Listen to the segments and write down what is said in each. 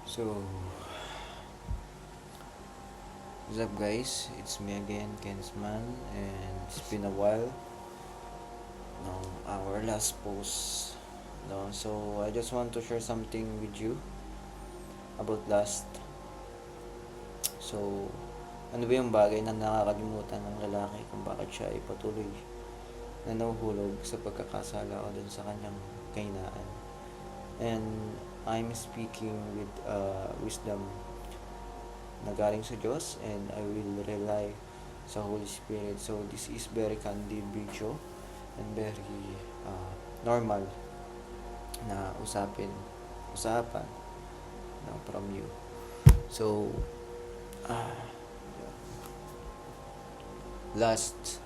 So, what's up guys? It's me again, Kensman, and it's been a while. Our last post. So I just want to share something with you about last. So, ano ba yung bagay na nakakalimutan ng lalaki kung bakit siya ay patuloy na nahuhulog sa pagkakasala o dun sa kanyang kahinaan? And I'm speaking with wisdom na galing sa Diyos, and I will rely sa Holy Spirit. So this is very candid video and very normal na usapan from you. So last,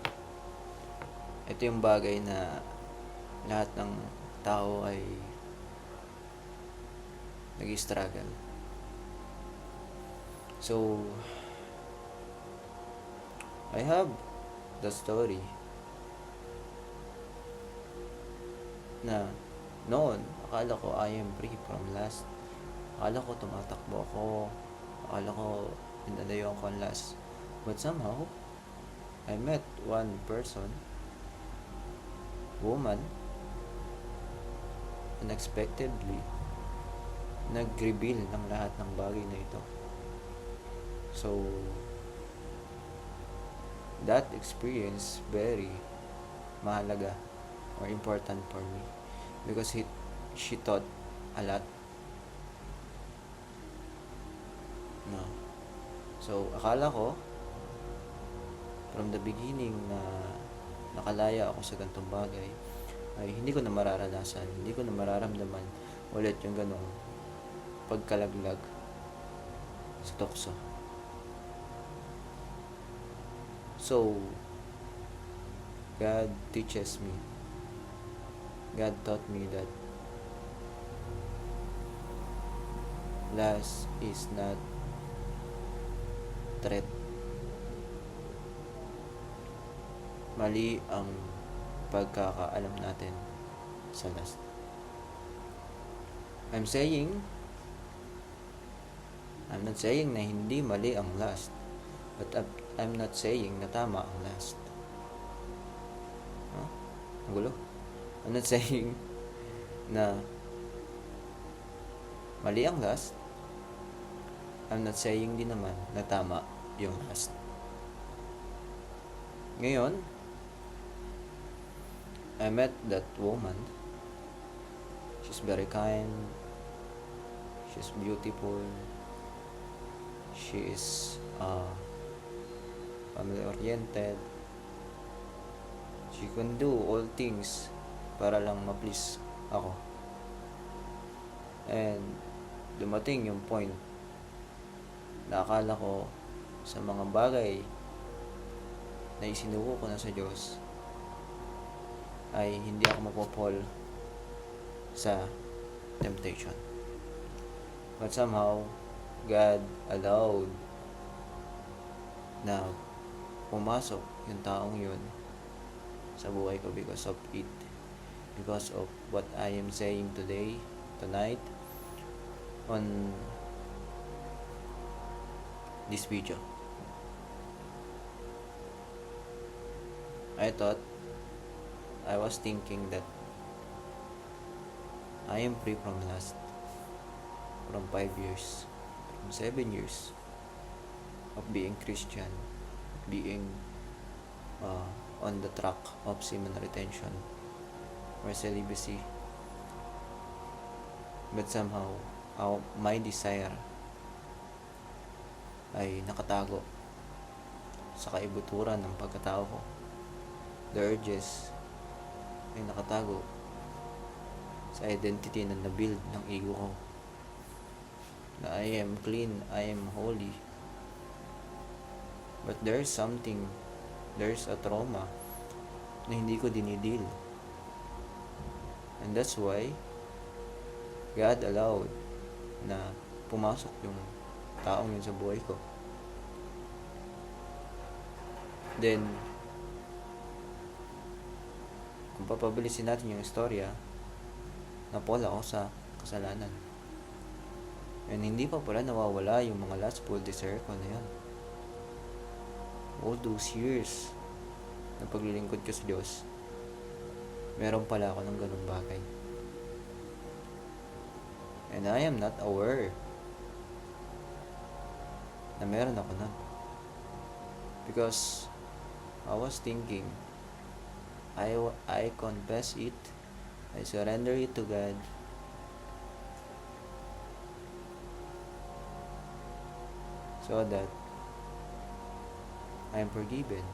ito yung bagay na lahat ng tao ay nag-struggle. So I have the story na noon, akala ko I am free from lust. Akala ko tumatakbo ako. Akala ko pinadayo ako ang lust. But somehow, I met one person, woman, unexpectedly, nag-reveal ng lahat ng bagay na ito. So, that experience very mahalaga or important for me because she taught a lot. No. So, akala ko from the beginning na nakalaya ako sa ganitong bagay ay hindi ko na mararanasan, hindi ko na mararamdaman ulit yung ganong pagkalaglag sa tukso. So, God teaches me. God taught me that lust is not threat. Mali ang pagkakaalam natin sa lust. I'm not saying na hindi mali ang lust, but I'm not saying na tama ang lust. Ang gulo. I'm not saying na mali ang lust. I'm not saying din naman na tama yung lust. Ngayon, I met that woman. She's very kind. She's beautiful. She is family-oriented. She can do all things para lang ma-please ako. And dumating yung point na akala ko sa mga bagay na isinuko ko na sa Diyos ay hindi ako mapopol sa temptation. But somehow, God allowed na pumasok yung taong yun sa buhay ko because of it. Because of what I am saying tonight, on this video. I was thinking that I am free from lust from 5 years, from 7 years of being Christian, being on the track of semen retention or celibacy. But somehow, my desire ay nakatago sa kaibuturan ng pagkatao ko. The urges ay nakatago sa identity na nabuild ng ego ko. Na I am clean, I am holy. But there's a trauma na hindi ko dinidil. And that's why God allowed na pumasok yung taong yun sa buhay ko. Then, kung papabilisin natin yung istorya, napol ako sa kasalanan. And hindi pa pala nawawala yung mga lustful desire ko na yun. All those years na paglilingkod ko sa Diyos, meron pala ako ng ganung bagay. And I am not aware na meron ako nun. Because I was thinking, I confess it, I surrender it to God, so that I am forgiven.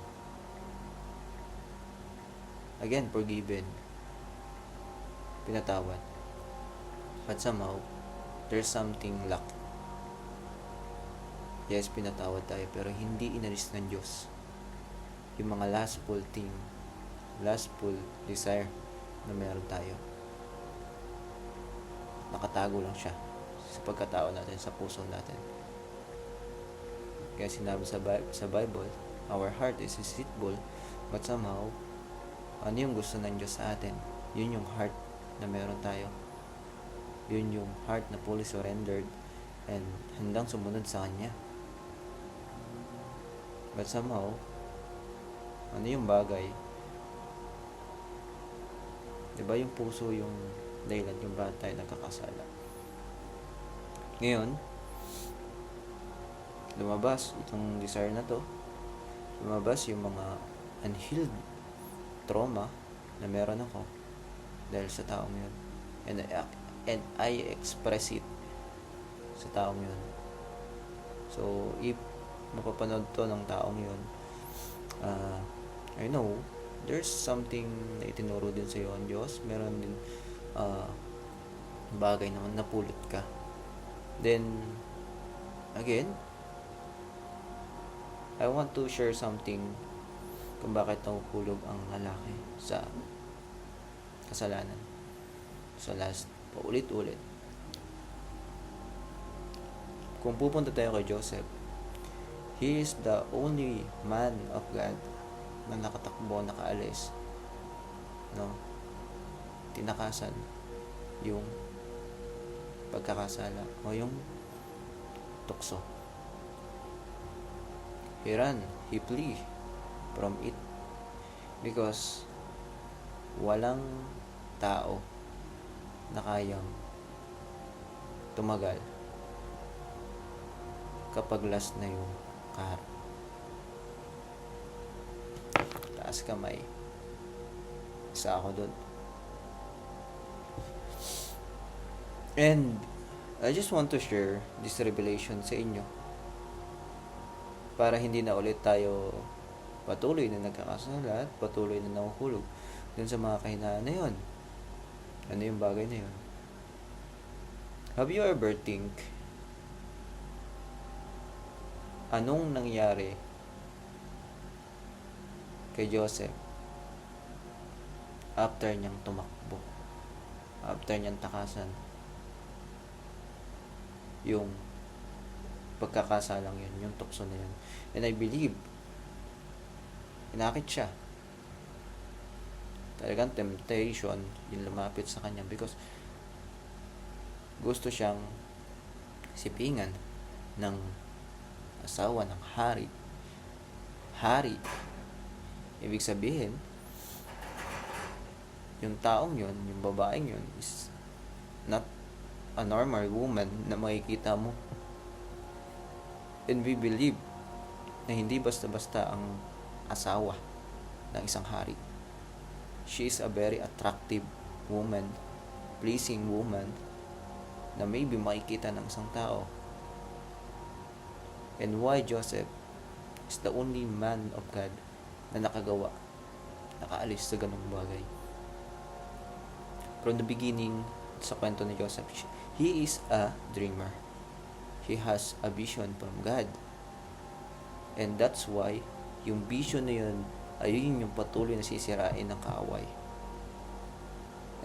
Again, forgiven. Pinatawad. But somehow, there's something lacked. Yes, pinatawad tayo, pero hindi inalis ng Diyos yung mga lustful thing, lustful desire na meron tayo. Nakatago lang siya sa pagkatao natin, sa puso natin. Kaya sinabi sa Bible, our heart is deceitful, but somehow, ano yung gusto ng Diyos sa atin? Yun yung heart na meron tayo. Yun yung heart na fully surrendered and handang sumunod sa Kanya. But somehow, ano yung bagay? Diba yung puso yung dahilan yung bakit tayo nagkakasala? Ngayon, lumabas itong desire na to. Lumabas yung mga unhealed trauma na meron ako dahil sa taong yun. And I express it sa taong yun. So, if mapapanood to ng taong yun, I know there's something na itinuro din sa iyo ang Diyos. Meron din bagay naman napulot ka. Then again, I want to share something kung bakit nahuhulog ang lalaki sa kasalanan. Sa last, paulit-ulit. Kung pupunta tayo kay Joseph, he is the only man of God na nakatakbo, nakaalis, no? Tinakasan yung pagkakasala o yung tukso. He ran, he flee from it because walang tao na kayang tumagal kapag last na yung kahar. Taas kamay. Isa ako dun. And I just want to share this revelation sa inyo para hindi na ulit tayo patuloy na nagkakasala at patuloy na nahuhulog dun sa mga kahinaan na yun. Ano yung bagay na yun? Have you ever think anong nangyari kay Joseph after niyang tumakbo, after niyang takasan yung pagkakasalang yun, yung tukso na yun? And I believe inakit siya. Talagang temptation yung lumapit sa kanya because gusto siyang sipingan ng asawa ng hari. Hari. Ibig sabihin, yung taong yun, yung babaeng yun, is not a normal woman na makikita mo. And we believe na hindi basta-basta ang asawa ng isang hari. She is a very attractive woman, pleasing woman, na maybe makikita ng isang tao. And why Joseph is the only man of God na nakagawa, nakaalis sa ganung bagay. From the beginning, sa kwento ni Joseph, he is a dreamer. He has a vision from God. And that's why, yung vision na yun, ayun yung patuloy na sisirain ng kaaway.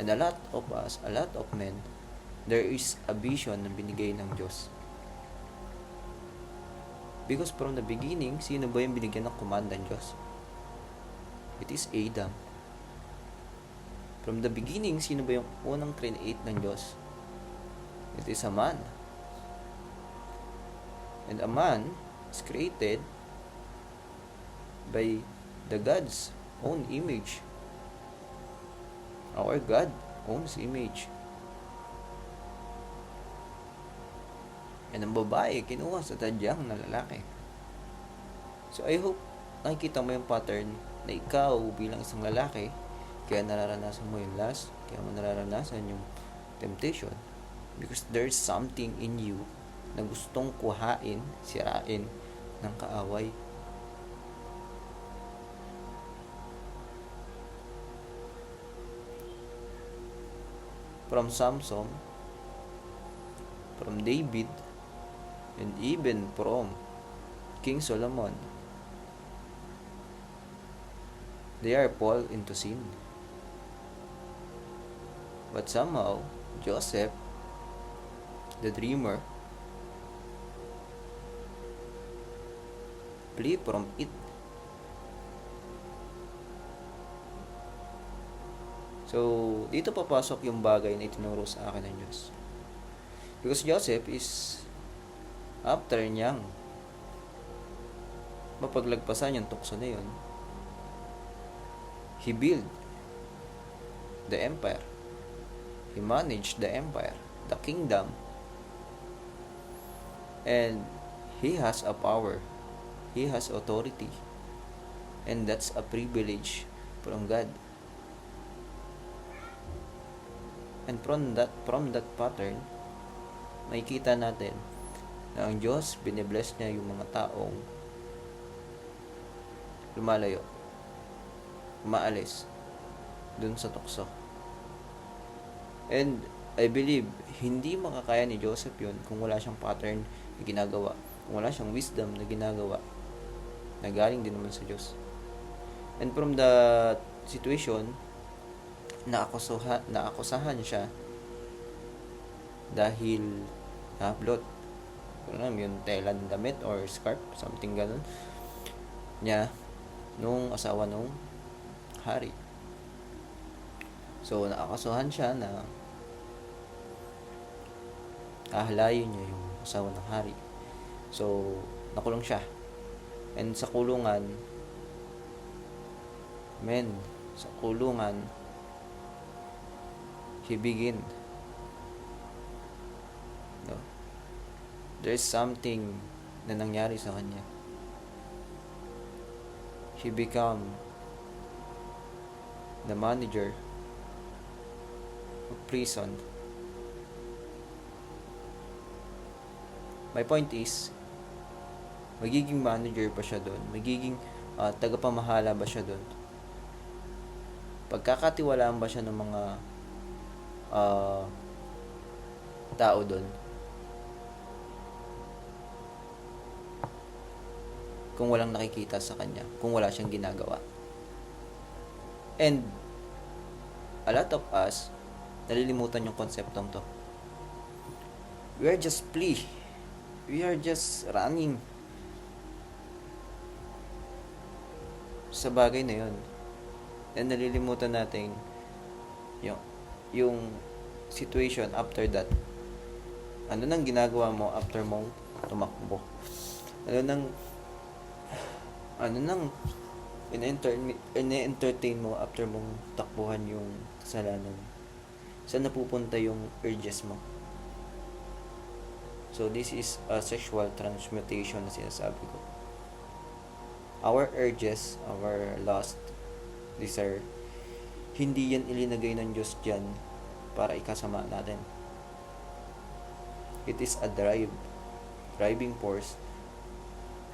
And a lot of us, a lot of men, there is a vision na binigay ng Diyos. Because from the beginning, sino ba yung binigyan ng command ng Diyos? It is Adam. From the beginning, sino ba yung unang create ng Diyos? It is a man. And a man is created by the God's own image. Our God owns image. And ang babae, kinuha sa tadyang na lalaki. So I hope nakikita mo yung pattern na ikaw bilang isang lalaki, kaya nararanasan mo yung lust, kaya mo nararanasan yung temptation, because there's something in you na gustong kuhain, sirain ng kaaway. From Samson, from David, and even from King Solomon, they are fall into sin. But somehow, Joseph, the dreamer, flee from it. So, dito papasok yung bagay na itinuro sa akin ng Diyos. Because Joseph is, after niyang mapaglagpasan yung tukso na yun, he built the empire. He managed the empire, the kingdom, and he has a power. He has authority. And that's a privilege from God. And from that pattern, makikita natin na ang Diyos, binibless niya yung mga taong lumalayo, umaalis dun sa tukso. And I believe, hindi makakaya ni Joseph yun kung wala siyang pattern na ginagawa, kung wala siyang wisdom na ginagawa, na galing din naman sa Diyos. And from the situation, naakusahan siya dahil nablot, yung tela ng damit or scarf, something ganun, niya nung asawa nung hari. So, naakasuhan siya na ahalayin niya yung asawa ng hari. So, nakulong siya. And sa kulungan, he begin. No? There's something na nangyari sa kanya. He become the manager of prison. My point is, magiging manager pa siya doon, magiging tagapamahala ba siya doon, pagkakatiwalaan ba siya ng mga tao doon, kung walang nakikita sa kanya, kung wala siyang ginagawa. And a lot of us nalilimutan yung konseptong to. We are just running sa bagay na yun. And nalilimutan natin yung situation after that. Ano nang ginagawa mo after mong tumakbo? Ano nang ine-entertain mo after mong takbuhan yung kasalanan? Saan napupunta yung urges mo? So, this is a sexual transmutation na sinasabi ko. Our urges, our lust, desire, hindi yan ilinagay ng Diyos dyan para ikasama natin. It is a driving force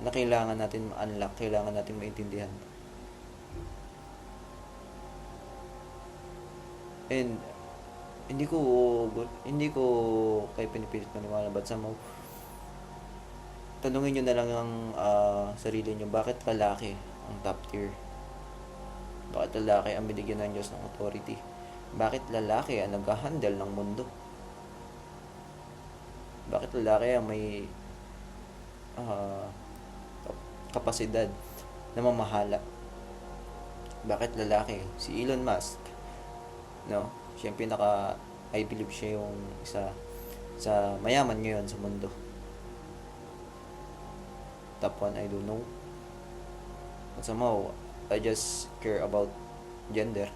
na kailangan natin ma-unlock, kailangan natin maintindihan. And hindi ko kayo pinipilit maniwala, but somehow tanungin nyo na lang ang sarili nyo, bakit lalaki ang top tier? Bakit lalaki ang binigyan ng Diyos ng authority? Bakit lalaki ang nag-handle ng mundo? Bakit lalaki ang may kapasidad na mamahala? Bakit lalaki? Si Elon Musk, no? Siya yung I believe siya yung isa sa mayaman ngayon sa mundo. top 1, I don't know. But somehow, I just care about gender.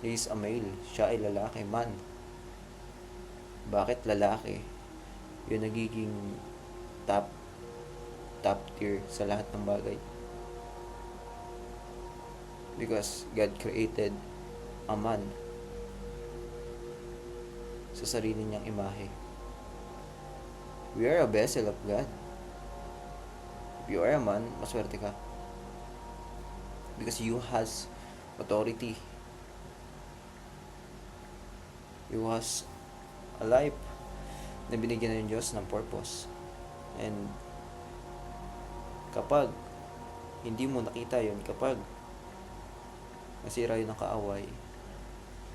He is a male. Siya ay lalaki, man. Bakit lalaki? Yung nagiging top tier sa lahat ng bagay. Because God created a man sa sarili niyang imahe. We are a vessel of God. If you are a man, maswerte ka. Because you has authority. You has a life na binigyan ng Diyos ng purpose. And kapag hindi mo nakita yun, kapag nasira yun ng kaaway,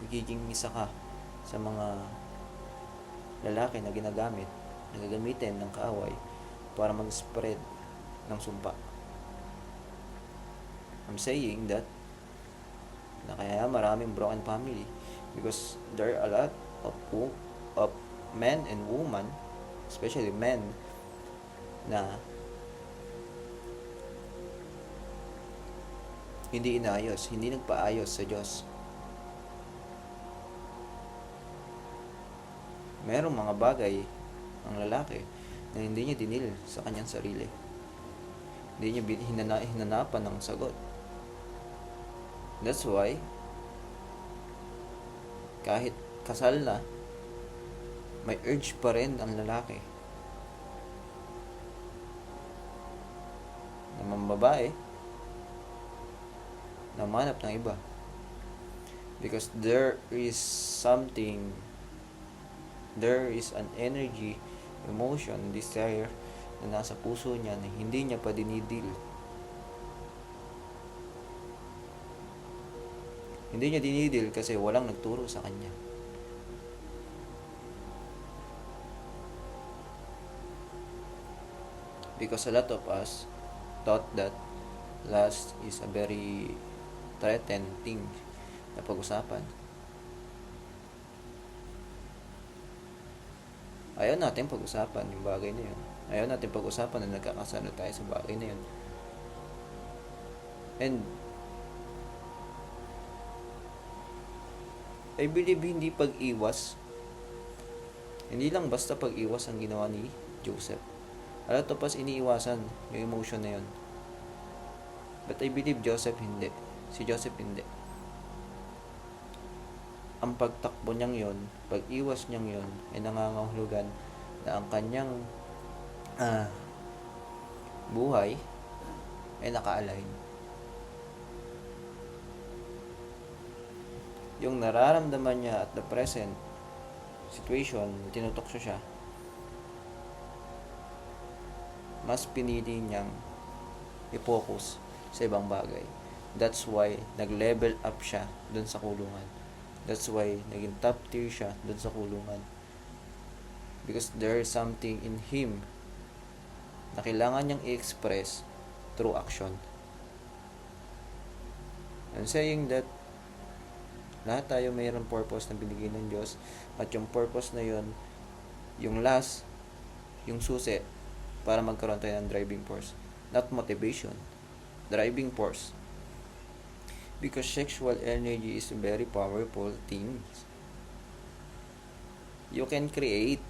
magiging isa ka sa mga lalaki na gagamitin ng kaaway para mag-spread ng sumpa. I'm saying that na kaya maraming broken family because there are a lot of men and women, especially men, na hindi inayos, hindi nagpaayos sa Diyos. Merong mga bagay ang lalaki na hindi niya dinil sa kanyang sarili. Hindi niya hinanapan ng sagot. That's why, kahit kasal na, may urge pa rin ang lalaki na mambabae na manap ng iba. Because there is an energy, emotion, desire na nasa puso niya na hindi niya pa dinidil. Hindi niya dinidil kasi walang nagturo sa kanya. Because a lot of us thought that lust is a very threatened thing na pag-usapan. Ayaw natin pag-usapan yung bagay na yun. Ayaw natin pag-usapan na nagkakasano tayo sa bagay na yun. And I believe hindi pag-iwas, hindi lang basta pag-iwas ang ginawa ni Joseph. A lot of us iniiwasan yung emotion na yun. But I believe Joseph hindi. Si Joseph hindi. Ang pagtakbo niyang yun, pag-iwas niyang yun, ay nangangahulugan na ang kanyang buhay ay naka-align. Yung nararamdaman niya at the present situation, tinutokso siya, mas pinili niyang i-focus sa ibang bagay. That's why nag-level up siya dun sa kulungan. That's why naging top tier siya dun sa kulungan. Because there is something in him na kailangan niyang i-express through action. I'm saying that lahat tayo mayroong purpose na binigay ng Diyos, at yung purpose na yun, yung last, yung susi para magkaroon tayo ng driving force, not motivation, driving force. Because sexual energy is a very powerful thing. You can create.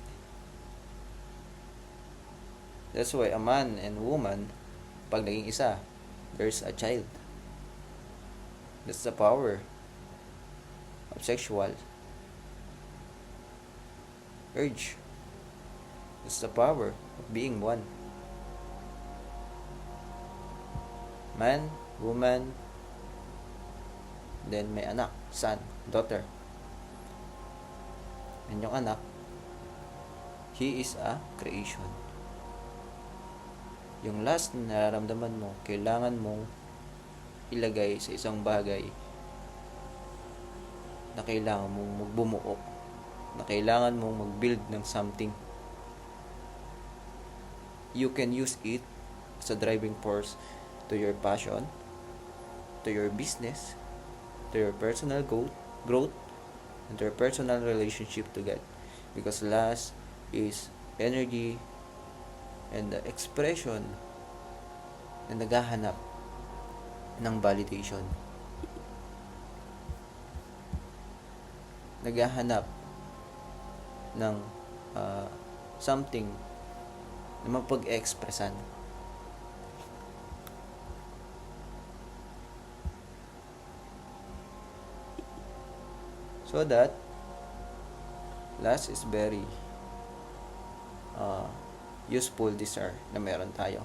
That's why a man and woman, pag naging isa, there's a child. That's the power of sexual urge. It's the power of being one. Man, woman, then may anak, son, daughter. And yung anak, he is a creation. Yung last na nararamdaman mo, kailangan mong ilagay sa isang bagay na kailangan mong magbumuo, na kailangan mong mag-build ng something. You can use it as a driving force to your passion, to your business, to your personal growth, and to your personal relationship to God. Because lust is energy and the expression na naghahanap ng validation. Naghahanap ng something na mapag-expressan. So that last is very useful desire na meron tayo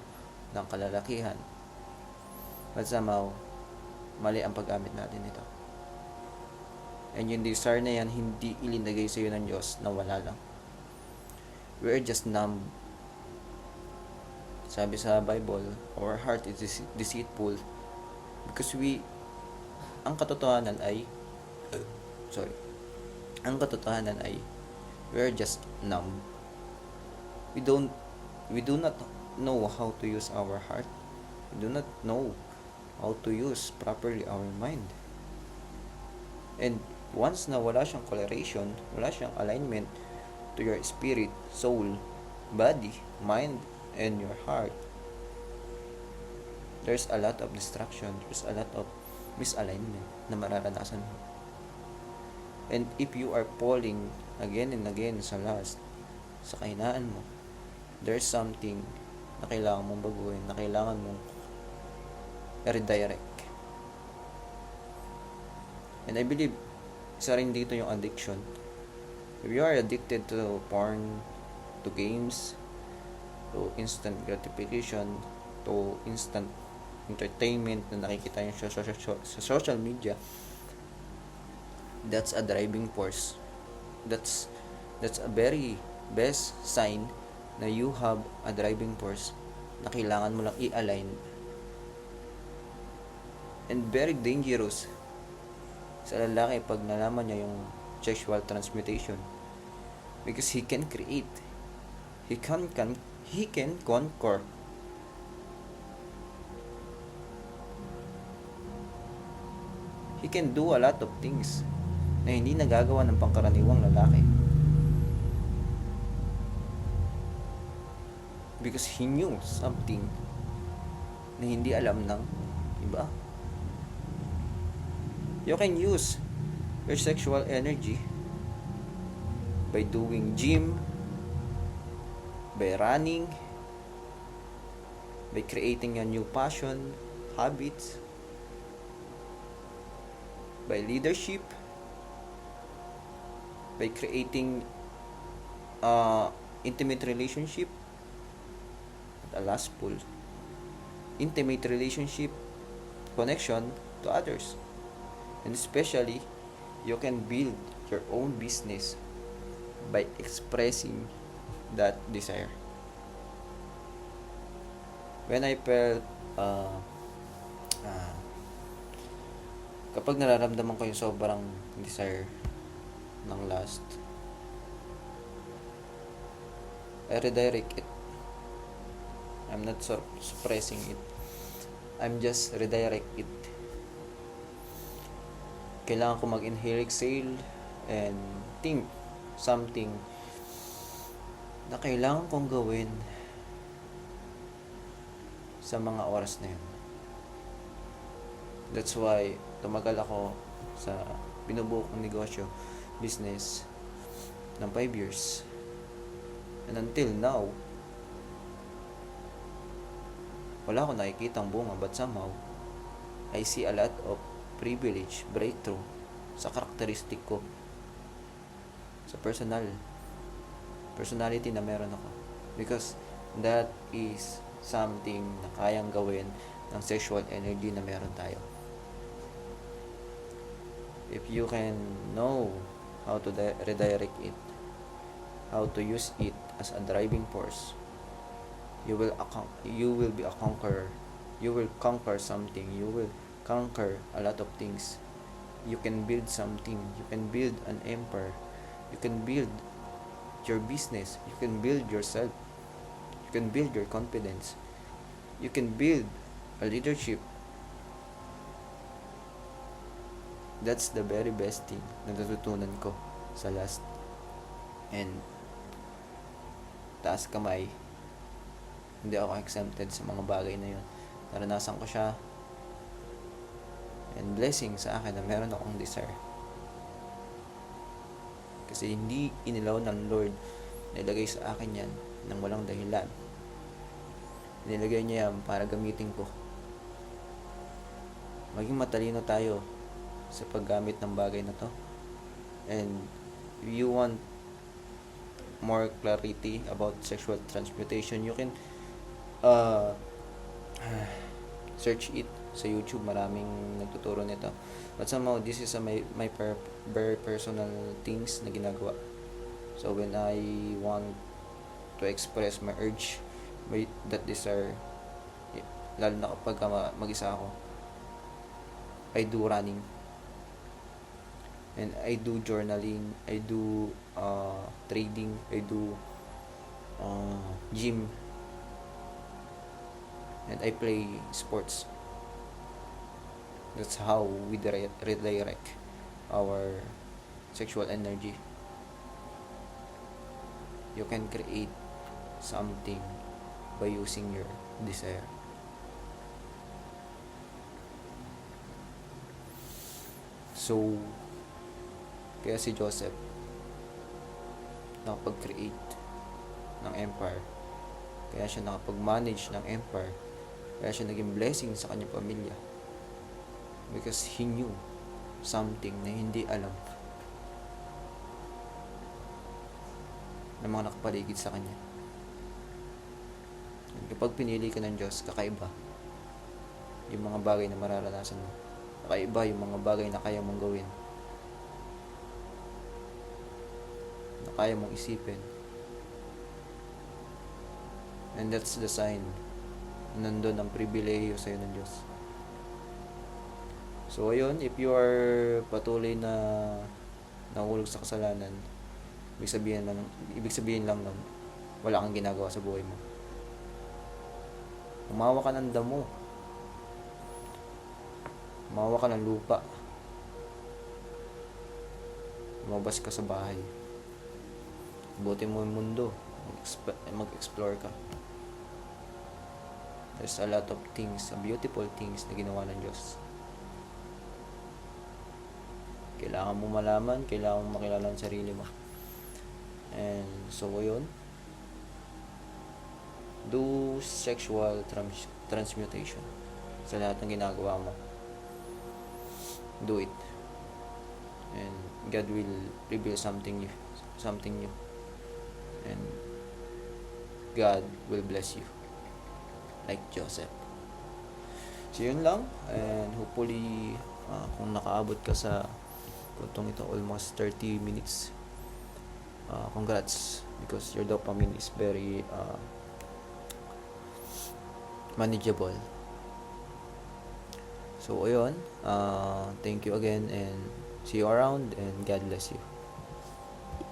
ng kalalakihan. But somehow, mali ang paggamit natin nito. And yung desire na yan, hindi ilinagay sa iyo ng Diyos na wala lang. We are just numb. Sabi sa Bible, our heart is deceitful because ang katotohanan ay we are just numb. We do not know how to use our heart. We do not know how to use properly our mind. And once na wala siyang correlation, wala siyang alignment to your spirit, soul, body, mind, and your heart, there's a lot of distraction, there's a lot of misalignment na mararanasan mo. And if you are falling again and again sa lust, sa kahinaan mo, there's something na kailangan mong baguhin, na kailangan mong redirect. And I believe, isa rin dito yung addiction. If you are addicted to porn, to games, to instant gratification, to instant entertainment na nakikita nyo sa social media, that's a driving force. That's a very best sign na you have a driving force na kailangan mo lang i-align. And very dangerous sa lalaki pag nalaman niya yung sexual transmutation, because he can create, he can conquer. He can do a lot of things na hindi nagagawa ng pangkaraniwang lalaki, because he knew something na hindi alam ng iba. You can use your sexual energy by doing gym, by running, by creating a new passion, habits, by leadership, by creating intimate relationship, a lustful intimate relationship connection to others. And especially, you can build your own business by expressing that desire. When I felt kapag nararamdaman ko yung sobrang desire ng lust, I redirect it. I'm not suppressing it. I'm just redirect it. Kailangan ko mag-inhale, exhale, and think something na kailangan kong gawin sa mga oras na yun. That's why tumagal ako sa binubuo kong negosyo, business, ng 5 years. And until now, wala akong nakikitang bunga, but somehow, I see a lot of privilege, breakthrough sa karakteristik ko, sa personality na meron ako, because that is something na kayang gawin ng sexual energy na meron tayo. If you can know how to redirect it, how to use it as a driving force, you will be a conqueror. You will conquer something. You will conquer a lot of things. You can build something. You can build an empire. You can build your business. You can build yourself. You can build your confidence. You can build a leadership. That's the very best thing na natutunan ko sa last. And taas kamay, hindi ako exempted sa mga bagay na yun. naranasan ko siya, and blessing sa akin na meron akong desire. Kasi hindi inilaw ng Lord na ilagay sa akin yan nang walang dahilan. Nilagay niya yan para gamitin ko. Maging matalino tayo sa paggamit ng bagay na to. And if you want more clarity about sexual transmutation, you can uh, search it sa YouTube. Maraming nagtuturo nito. But somehow, this is my very personal things na ginagawa. So when I want to express my urge, that desire, lalo na kapag mag-isa ako, I do running, and I do journaling, I do trading, I do gym, and I play sports. That's how we redirect our sexual energy. You can create something by using your desire. So, kaya si Joseph nakapag-create ng empire. Kaya siya nakapag-manage ng empire. Kaya siya naging blessing sa kanyang pamilya. Because he knew something na hindi alam ng mga nakapaligid sa kanya. Kapag pinili ka ng Diyos, kakaiba yung mga bagay na mararanasan mo. Kakaiba yung mga bagay na kaya mong gawin, na kaya mong isipin. And that's the sign nandun ang pribilehiyo sa'yo ng Diyos. So ayun, if you are patuloy na nahulog sa kasalanan, ibig sabihin lang nun, wala kang ginagawa sa buhay mo. Umawa ka ng damo, umawa ka ng lupa, lumabas ka sa bahay, butin mo yung mundo, mag-explore ka. There's a lot of things, beautiful things na ginawa ng Diyos. Kailangan mo malaman, kailangan mo makilala ang sarili mo. And so yun, do sexual transmutation sa lahat ng ginagawa mo. Do it, and God will reveal something new, and God will bless you like Joseph. So yun lang, and hopefully kung nakaabot ka sa puntong ito, almost 30 minutes, congrats, because your dopamine is very manageable. So ayun, thank you again, and see you around, and God bless you.